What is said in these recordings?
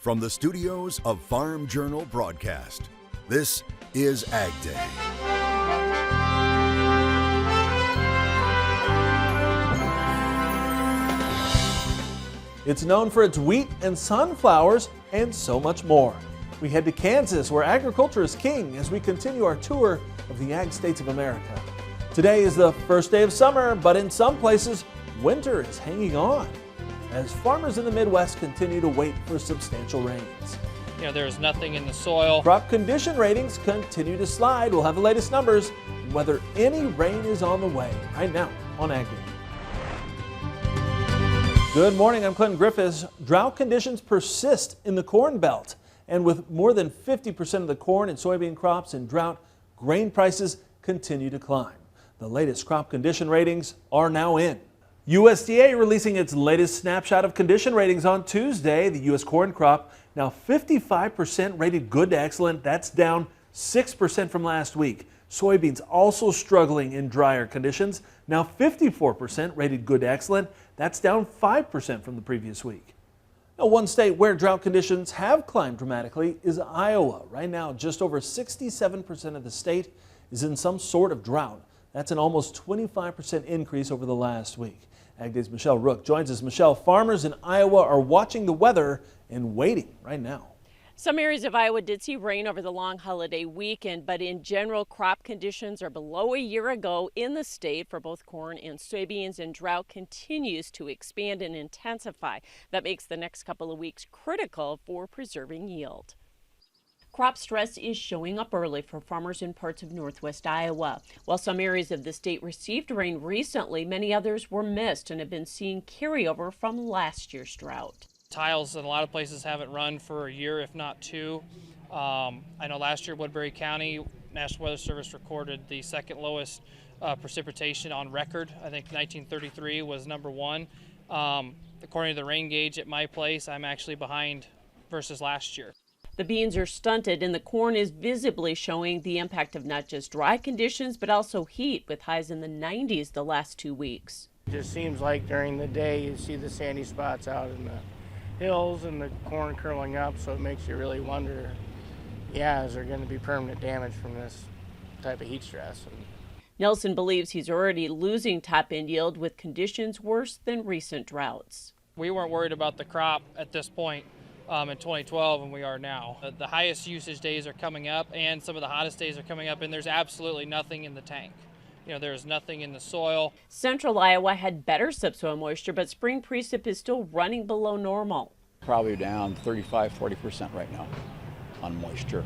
From the studios of Farm Journal Broadcast, this is AgDay. It's known for its wheat and sunflowers and so much more. We head to Kansas, where agriculture is king, as we continue our tour of the Ag States of America. Today is the first day of summer, but in some places, winter is hanging on as farmers in the Midwest continue to wait for substantial rains. There's nothing in the soil. Crop condition ratings continue to slide. We'll have the latest numbers and whether any rain is on the way right now on AgDay. Good morning, I'm Clinton Griffiths. Drought conditions persist in the Corn Belt, and with more than 50% of the corn and soybean crops in drought, grain prices continue to climb. The latest crop condition ratings are now in. USDA releasing its latest snapshot of condition ratings on Tuesday. The U.S. corn crop now 55% rated good to excellent. That's down 6% from last week. Soybeans also struggling in drier conditions. Now 54% rated good to excellent. That's down 5% from the previous week. Now, one state where drought conditions have climbed dramatically is Iowa. Right now, just over 67% of the state is in some sort of drought. That's an almost 25% increase over the last week. AgDay's Michelle Rook joins us. Michelle, farmers in Iowa are watching the weather and waiting right now. Some areas of Iowa did see rain over the long holiday weekend, but in general, crop conditions are below a year ago in the state for both corn and soybeans, and drought continues to expand and intensify. That makes the next couple of weeks critical for preserving yield. Crop stress is showing up early for farmers in parts of northwest Iowa. While some areas of the state received rain recently, many others were missed and have been seeing carryover from last year's drought. Tiles in a lot of places haven't run for a year, if not two. I know last year Woodbury County, National Weather Service recorded the second lowest precipitation on record. I think 1933 was number one. According to the rain gauge at my place, I'm actually behind versus last year. The beans are stunted and the corn is visibly showing the impact of not just dry conditions, but also heat, with highs in the 90s the last 2 weeks. It just seems like during the day you see the sandy spots out in the hills and the corn curling up, so it makes you really wonder, is there going to be permanent damage from this type of heat stress? Nelson believes he's already losing top-end yield with conditions worse than recent droughts. We weren't worried about the crop at this point in 2012, and we are now. The highest usage days are coming up, and some of the hottest days are coming up, and there's absolutely nothing in the tank. There's nothing in the soil. Central Iowa had better subsoil moisture, but spring precip is still running below normal. Probably down 35–40% right now on moisture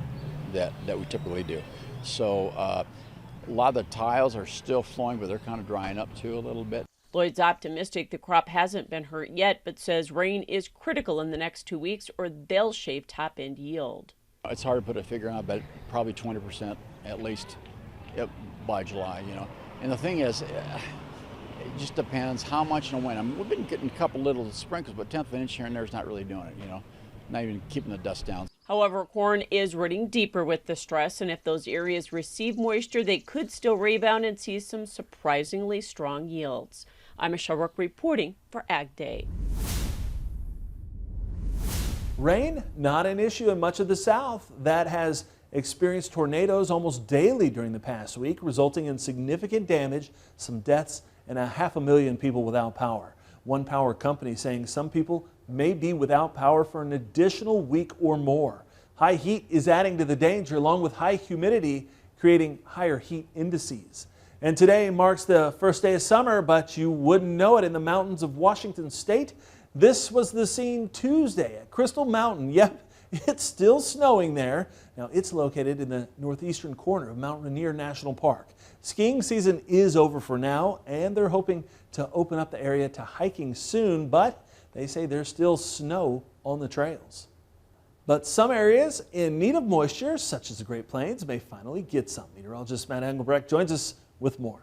that we typically do. So a lot of the tiles are still flowing, but they're kind of drying up too a little bit. Lloyd's optimistic the crop hasn't been hurt yet, but says rain is critical in the next 2 weeks or they'll shave top-end yield. It's hard to put a figure on, but probably 20% at least by July, And the thing is, it just depends how much and when. I mean, we've been getting a couple little sprinkles, but 1/10 of an inch here and there is not really doing it, Not even keeping the dust down. However, corn is rooting deeper with the stress, and if those areas receive moisture, they could still rebound and see some surprisingly strong yields. I'm Michelle Rook reporting for AgDay. Rain, not an issue in much of the South that has experienced tornadoes almost daily during the past week, resulting in significant damage, some deaths, and 500,000 people without power. One power company saying some people may be without power for an additional week or more. High heat is adding to the danger, along with high humidity, creating higher heat indices. And today marks the first day of summer, but you wouldn't know it in the mountains of Washington State. This was the scene Tuesday at Crystal Mountain. Yep, it's still snowing there. Now, it's located in the northeastern corner of Mount Rainier National Park. Skiing season is over for now, and they're hoping to open up the area to hiking soon, but they say there's still snow on the trails. But some areas in need of moisture, such as the Great Plains, may finally get some. Meteorologist Matt Engelbrecht joins us with more.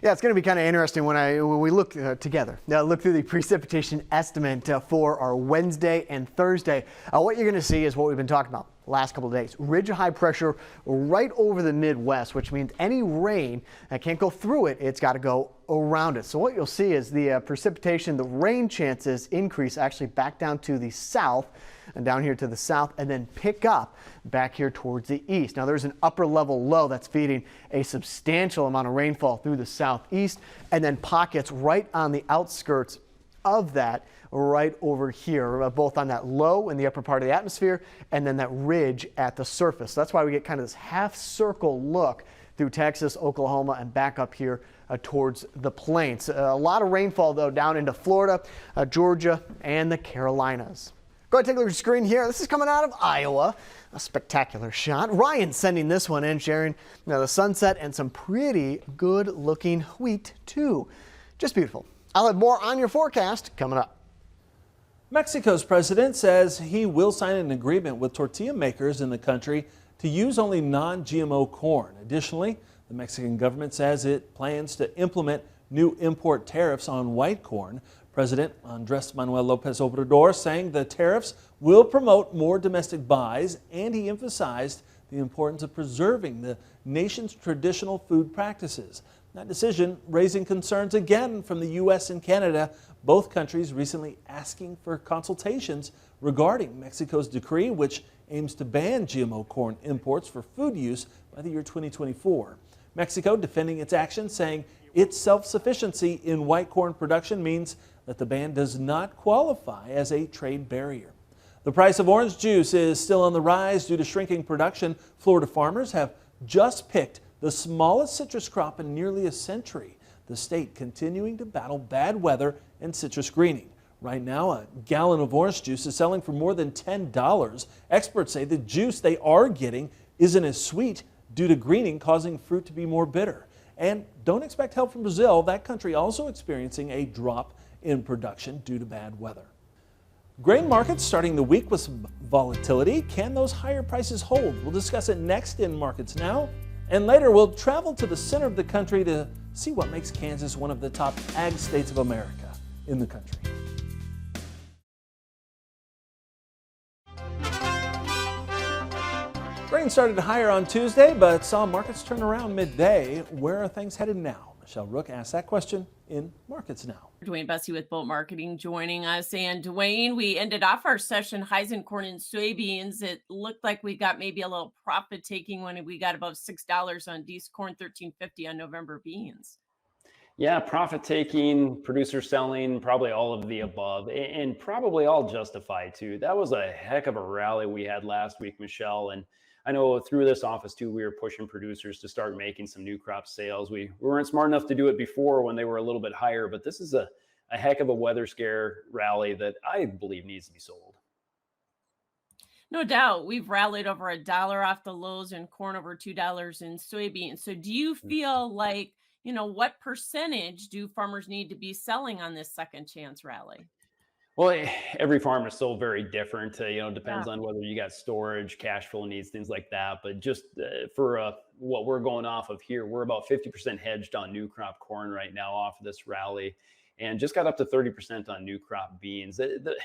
Yeah, it's going to be kind of interesting when we look together. Now, look through the precipitation estimate for our Wednesday and Thursday. What you're going to see is what we've been talking about. last couple of days. Ridge of high pressure right over the Midwest, which means any rain that can't go through it, it's got to go around it. So what you'll see is the precipitation, the rain chances increase actually back down to the south and down here to the south, and then pick up back here towards the east. Now there's an upper level low that's feeding a substantial amount of rainfall through the southeast, and then pockets right on the outskirts of that right over here, both on that low in the upper part of the atmosphere and then that ridge at the surface. That's why we get kind of this half circle look through Texas, Oklahoma, and back up here towards the plains. A lot of rainfall though down into Florida, Georgia, and the Carolinas. Go ahead and take a look at your screen here. This is coming out of Iowa. A spectacular shot. Ryan sending this one in, sharing the sunset and some pretty good looking wheat too. Just beautiful. I'll have more on your forecast coming up. Mexico's president says he will sign an agreement with tortilla makers in the country to use only non-GMO corn. Additionally, the Mexican government says it plans to implement new import tariffs on white corn. President Andrés Manuel López Obrador saying the tariffs will promote more domestic buys, and he emphasized the importance of preserving the nation's traditional food practices. That decision raising concerns again from the U.S. and Canada, both countries recently asking for consultations regarding Mexico's decree, which aims to ban GMO corn imports for food use by the year 2024. Mexico defending its action, saying its self-sufficiency in white corn production means that the ban does not qualify as a trade barrier. The price of orange juice is still on the rise due to shrinking production. Florida farmers have just picked the smallest citrus crop in nearly a century. The state continuing to battle bad weather and citrus greening. Right now, a gallon of orange juice is selling for more than $10. Experts say the juice they are getting isn't as sweet due to greening causing fruit to be more bitter. And don't expect help from Brazil. That country also experiencing a drop in production due to bad weather. Grain markets starting the week with some volatility. Can those higher prices hold? We'll discuss it next in Markets Now. And later we'll travel to the center of the country to see what makes Kansas one of the top ag states of America in the country. Grain started higher on Tuesday, but saw markets turn around midday. Where are things headed now? Michelle Rook asked that question in Markets Now. Dwayne Bussey with Bolt Marketing joining us. And Dwayne, we ended off our session highs in corn and soybeans. It looked like we got maybe a little profit taking when we got above $6 on D's corn, $13.50 on November beans. Yeah, profit taking, producer selling, probably all of the above, and probably all justified too. That was a heck of a rally we had last week, Michelle. And I know through this office too, we were pushing producers to start making some new crop sales. We weren't smart enough to do it before when they were a little bit higher, but this is a heck of a weather scare rally that I believe needs to be sold. No doubt. We've rallied over $1 off the lows in corn, over $2 in soybeans. So do you feel like, what percentage do farmers need to be selling on this second chance rally? Well, every farm is so very different. Depends on whether you got storage, cash flow needs, things like that. But just for what we're going off of here, we're about 50% hedged on new crop corn right now off of this rally, and just got up to 30% on new crop beans. The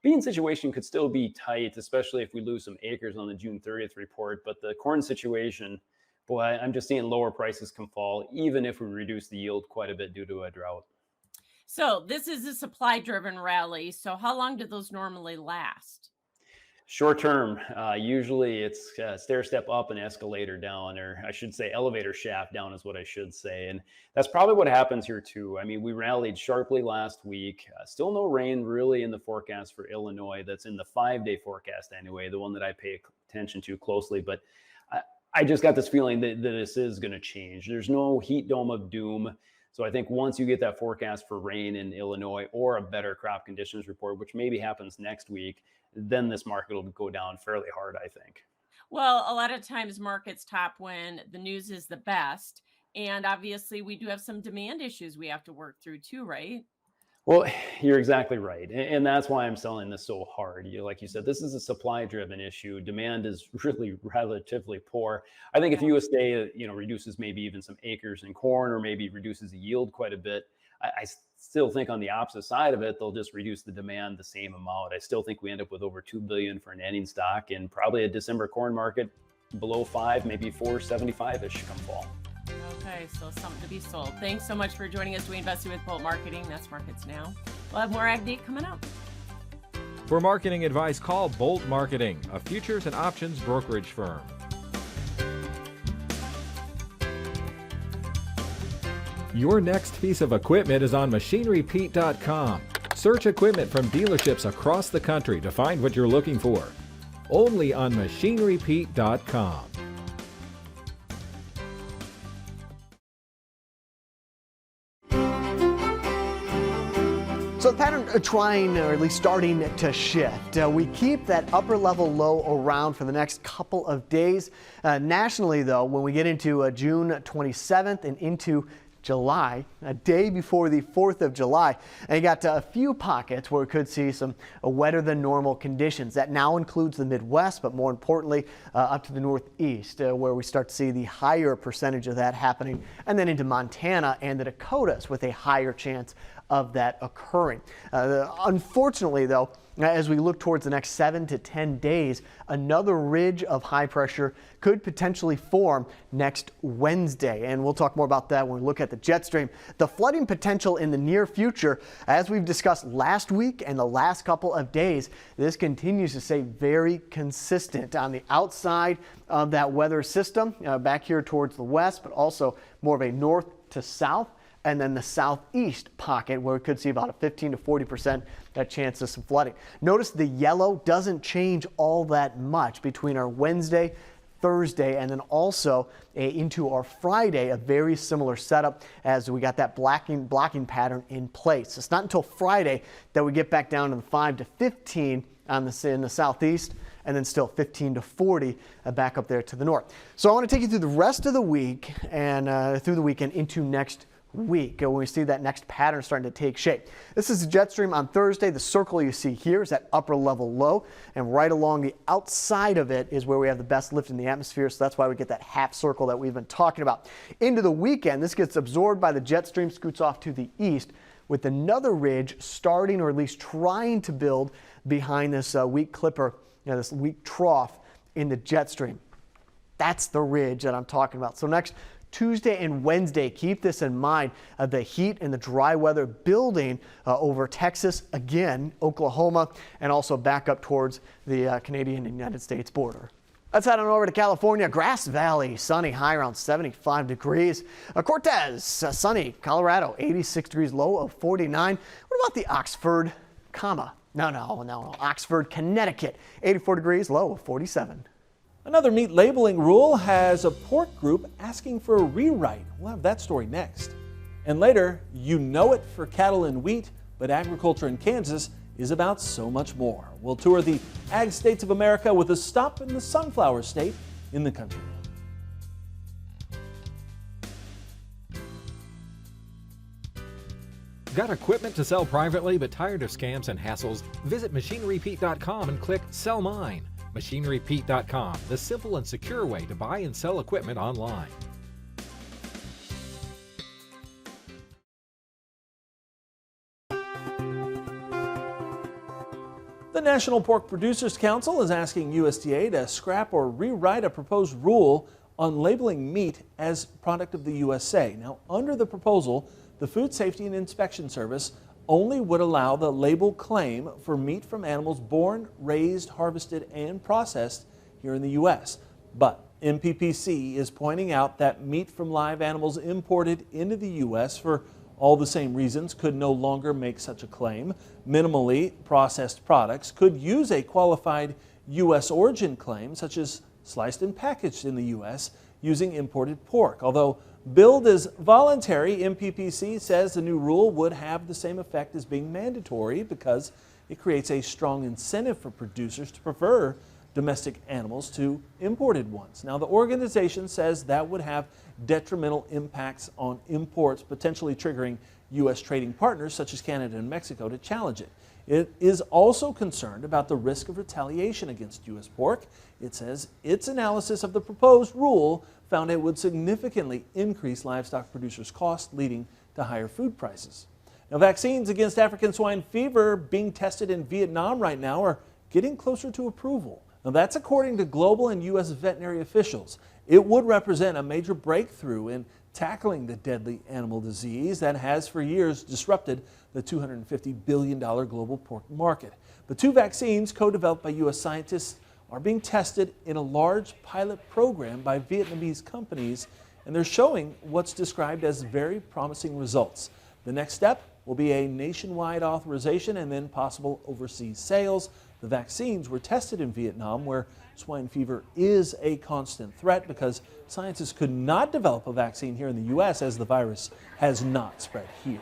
bean situation could still be tight, especially if we lose some acres on the June 30th report. But the corn situation, boy, I'm just seeing lower prices can fall, even if we reduce the yield quite a bit due to a drought. So this is a supply-driven rally. So how long do those normally last? Short term, usually it's stair step up and escalator down, or I should say elevator shaft down is what I should say. And that's probably what happens here too. I mean, we rallied sharply last week. Still no rain really in the forecast for Illinois. That's in the 5-day forecast anyway, the one that I pay attention to closely. But I just got this feeling that this is going to change. There's no heat dome of doom. So I think once you get that forecast for rain in Illinois or a better crop conditions report, which maybe happens next week, then this market will go down fairly hard, I think. Well, a lot of times markets top when the news is the best. And obviously we do have some demand issues we have to work through too, right? Well, you're exactly right. And that's why I'm selling this so hard. Like you said, this is a supply-driven issue. Demand is really relatively poor. I think if USDA, reduces maybe even some acres in corn or maybe reduces the yield quite a bit, I still think on the opposite side of it, they'll just reduce the demand the same amount. I still think we end up with over 2 billion for an ending stock and probably a December corn market below 5, maybe 475-ish come fall. Okay, so something to be sold. Thanks so much for joining us. We invested with Bolt Marketing. That's Markets Now. We'll have more AgDay coming up. For marketing advice, call Bolt Marketing, a futures and options brokerage firm. Your next piece of equipment is on MachineryPete.com. Search equipment from dealerships across the country to find what you're looking for. Only on MachineryPete.com. So the pattern trying, or at least starting to shift. We keep that upper level low around for the next couple of days. Nationally, though, when we get into June 27th and into July, a day before the 4th of July, and you got a few pockets where we could see some wetter than normal conditions. That now includes the Midwest, but more importantly, up to the Northeast, where we start to see the higher percentage of that happening, and then into Montana and the Dakotas with a higher chance of that occurring. Unfortunately, though, as we look towards the next 7 to 10 days, another ridge of high pressure could potentially form next Wednesday. And we'll talk more about that when we look at the jet stream. The flooding potential in the near future, as we've discussed last week and the last couple of days, this continues to stay very consistent on the outside of that weather system, back here towards the west, but also more of a north to south. And then the southeast pocket where we could see about a 15 to 40% chance of some flooding. Notice the yellow doesn't change all that much between our Wednesday, Thursday, and then also into our Friday, a very similar setup as we got that blocking pattern in place. It's not until Friday that we get back down to the 5 to 15 in the southeast, and then still 15 to 40 back up there to the north. So I want to take you through the rest of the week and through the weekend into next week when we see that next pattern starting to take shape. This is the jet stream on Thursday. The circle you see here is that upper level low, and right along the outside of it is where we have the best lift in the atmosphere, so that's why we get that half circle that we've been talking about. Into the weekend, this gets absorbed by the jet stream, scoots off to the east with another ridge starting, or at least trying to build behind this weak clipper, this weak trough in the jet stream. That's the ridge that I'm talking about. So next Tuesday and Wednesday, keep this in mind. The heat and the dry weather building over Texas, again, Oklahoma, and also back up towards the Canadian and United States border. Let's head on over to California. Grass Valley, sunny, high around 75 degrees. Cortez, sunny. Colorado, 86 degrees, low of 49. What about the Oxford, Oxford, Connecticut, 84 degrees, low of 47. Another meat labeling rule has a pork group asking for a rewrite. We'll have that story next. And later, you know it for cattle and wheat, but agriculture in Kansas is about so much more. We'll tour the Ag States of America with a stop in the sunflower state in the country. Got equipment to sell privately but tired of scams and hassles? Visit MachineryPete.com and click Sell Mine. MachineryPete.com, the simple and secure way to buy and sell equipment online. The National Pork Producers Council is asking USDA to scrap or rewrite a proposed rule on labeling meat as product of the USA. Now, under the proposal, the Food Safety and Inspection Service only would allow the label claim for meat from animals born, raised, harvested, and processed here in the U.S. But NPPC is pointing out that meat from live animals imported into the U.S. for all the same reasons could no longer make such a claim. Minimally processed products could use a qualified U.S. origin claim, such as sliced and packaged in the U.S. using imported pork. Although billed as voluntary, NPPC says the new rule would have the same effect as being mandatory because it creates a strong incentive for producers to prefer domestic animals to imported ones. Now, the organization says that would have detrimental impacts on imports, potentially triggering U.S. trading partners such as Canada and Mexico to challenge it. It is also concerned about the risk of retaliation against U.S. pork. It says its analysis of the proposed rule found it would significantly increase livestock producers' costs, leading to higher food prices. Now, vaccines against African swine fever being tested in Vietnam right now are getting closer to approval. Now, that's according to global and U.S. veterinary officials. It would represent a major breakthrough in tackling the deadly animal disease that has for years disrupted the $250 billion global pork market. The two vaccines, co-developed by U.S. scientists, are being tested in a large pilot program by Vietnamese companies, and they're showing what's described as very promising results. The next step will be a nationwide authorization and then possible overseas sales. The vaccines were tested in Vietnam, where swine fever is a constant threat because scientists could not develop a vaccine here in the U.S. as the virus has not spread here.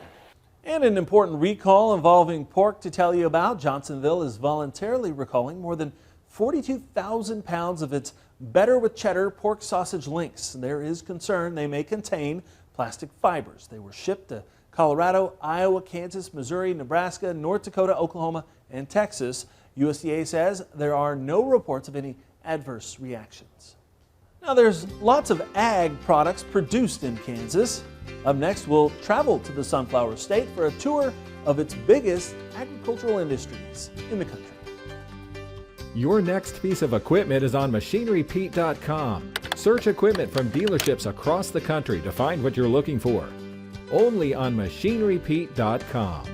And an important recall involving pork to tell you about. Johnsonville is voluntarily recalling more than 42,000 pounds of its Better with Cheddar pork sausage links. There is concern they may contain plastic fibers. They were shipped to Colorado, Iowa, Kansas, Missouri, Nebraska, North Dakota, Oklahoma, and Texas. USDA says there are no reports of any adverse reactions. Now, there's lots of ag products produced in Kansas. Up next, we'll travel to the sunflower state for a tour of its biggest agricultural industries in the country. Your next piece of equipment is on MachineryPete.com. Search equipment from dealerships across the country to find what you're looking for. Only on MachineryPete.com.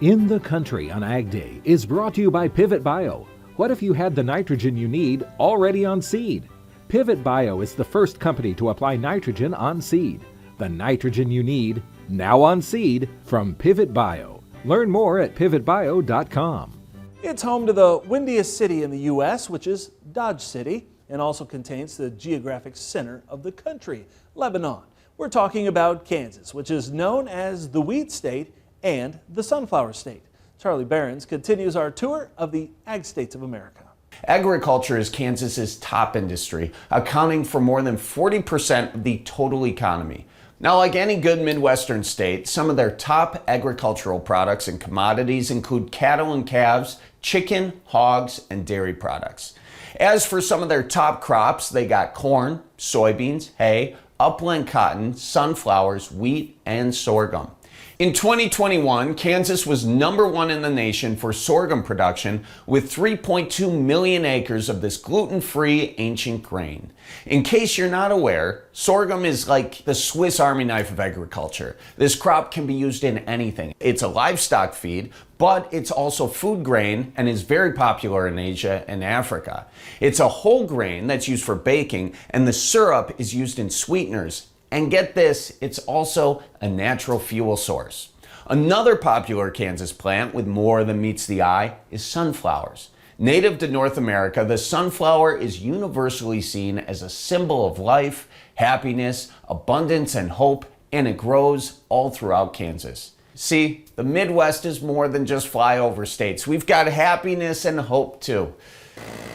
In the Country on AgDay is brought to you by Pivot Bio. What if you had the nitrogen you need already on seed? Pivot Bio is the first company to apply nitrogen on seed. The nitrogen you need, now on seed, from Pivot Bio. Learn more at pivotbio.com. It's home to the windiest city in the U.S., which is Dodge City, and also contains the geographic center of the country, Lebanon. We're talking about Kansas, which is known as the wheat state and the sunflower state. Charlie Behrens continues our tour of the ag states of America. Agriculture is Kansas's top industry, accounting for more than 40% of the total economy. Now, like any good Midwestern state, some of their top agricultural products and commodities include cattle and calves, chicken, hogs, and dairy products. As for some of their top crops, they got corn, soybeans, hay, upland cotton, sunflowers, wheat, and sorghum. In 2021, Kansas was #1 in the nation for sorghum production with 3.2 million acres of this gluten-free ancient grain. In case you're not aware, sorghum is like the Swiss Army knife of agriculture. This crop can be used in anything. It's a livestock feed, but it's also food grain and is very popular in Asia and Africa. It's a whole grain that's used for baking, and the syrup is used in sweeteners. And get this, it's also a natural fuel source. Another popular Kansas plant with more than meets the eye is sunflowers. Native to North America, the sunflower is universally seen as a symbol of life, happiness, abundance, and hope, and it grows all throughout Kansas. See, the Midwest is more than just flyover states. We've got happiness and hope too.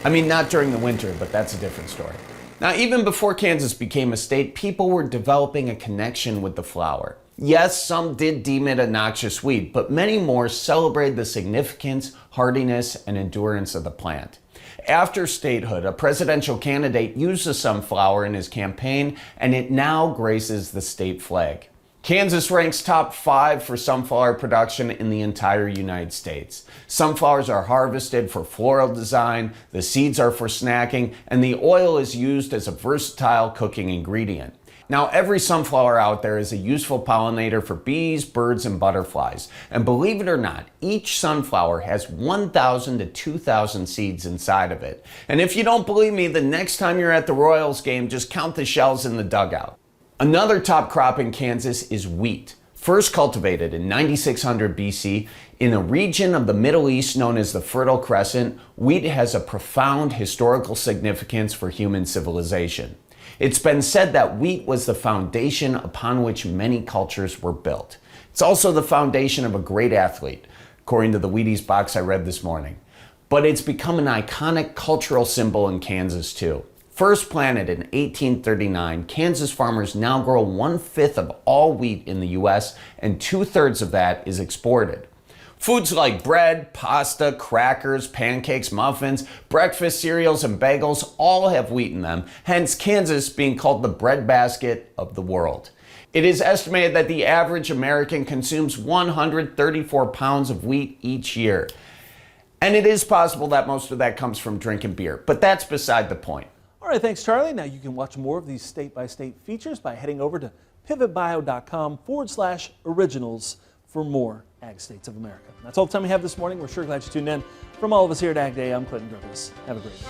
I mean, not during the winter, but that's a different story. Now, even before Kansas became a state, people were developing a connection with the flower. Yes, some did deem it a noxious weed, but many more celebrated the significance, hardiness, and endurance of the plant. After statehood, a presidential candidate used the sunflower in his campaign, and it now graces the state flag. Kansas ranks top 5 for sunflower production in the entire United States. Sunflowers are harvested for floral design, the seeds are for snacking, and the oil is used as a versatile cooking ingredient. Now, every sunflower out there is a useful pollinator for bees, birds, and butterflies. And believe it or not, each sunflower has 1,000 to 2,000 seeds inside of it. And if you don't believe me, the next time you're at the Royals game, just count the shells in the dugout. Another top crop in Kansas is wheat. First cultivated in 9600 BC in a region of the Middle East known as the Fertile Crescent, wheat has a profound historical significance for human civilization. It's been said that wheat was the foundation upon which many cultures were built. It's also the foundation of a great athlete, according to the Wheaties box I read this morning. But it's become an iconic cultural symbol in Kansas too. First planted in 1839, Kansas farmers now grow 1/5 of all wheat in the U.S., and 2/3 of that is exported. Foods like bread, pasta, crackers, pancakes, muffins, breakfast cereals, and bagels all have wheat in them, hence Kansas being called the breadbasket of the world. It is estimated that the average American consumes 134 pounds of wheat each year. And it is possible that most of that comes from drinking beer, but that's beside the point. All right, thanks, Charlie. Now you can watch more of these state-by-state features by heading over to pivotbio.com/originals for more Ag States of America. That's all the time we have this morning. We're sure glad you tuned in. From all of us here at AgDay, I'm Clinton Griffiths. Have a great day.